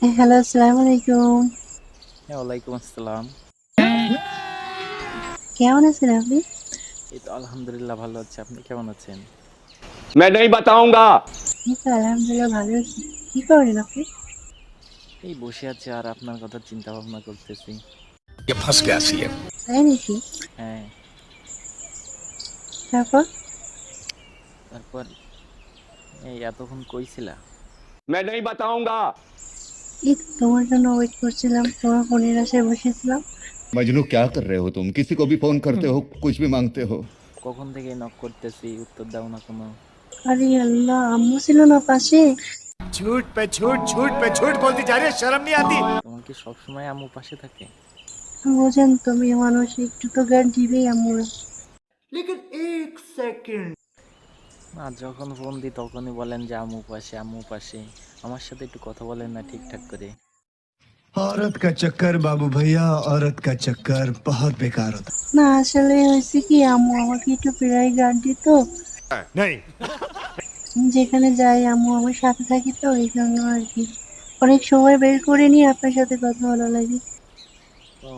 Hello, আসসালামু আলাইকুম। হ্যাঁ, ওয়ালাইকুম আসসালাম। কেমন আছেন আপনি? এই তো আলহামদুলিল্লাহ ভালো আছি। আপনি কেমন আছেন? मैं नहीं बताऊंगा। এই তো আলহামদুলিল্লাহ ভালো আছি। কি করেন আপনি? এই বসে আছি আর আপনার কথা চিন্তা ভাবনা করতেছি। ये फंस गया सीएम। তাই নাকি? হ্যাঁ, তারপর? তারপর এই এতক্ষণ কইছিলা? मैं नहीं बताऊंगा। এই তো তোমার জন্য ওয়েট করছিলাম। তোমার ফোনের আশায় বসেছিলাম। मजनू क्या कर रहे हो तुम? किसी को भी फोन करते हो, कुछ भी मांगते हो। কখন থেকে নক করতেছি, উত্তর দাও না কোনো। আরে আল্লাহ, আম্মু ছিল না পাশে? झूठ पे झूठ, झूठ पे झूठ बोलती जा रही है, शर्म नहीं आती। তোমার কি সবসময় আম্মু পাশে থাকে? বোঝেন তো, মেয়ে মানুষ একটু তো জ্ঞান দিবেই আম্মুর। না, যখন ফোন দিই তখনই বলেন যে আম্মু পাশে, আম্মু পাশে। আমার সাথে একটু কথা বলেন না ঠিকঠাক করে। औरत का चक्कर बाबू भैया, औरत का चक्कर बहुत बेकार होता না, আসলে হয়েছে কি, আম্মু আমাকে একটু প্রায় গার্ড দিত। है। नहीं, যেখানে যাই আম্মু আমার সাথে থাকি, তো এই জন্য আর কি অনেক সময় বের করে নিয়ে আপনার সাথে কথা ভালো লাগে। ও,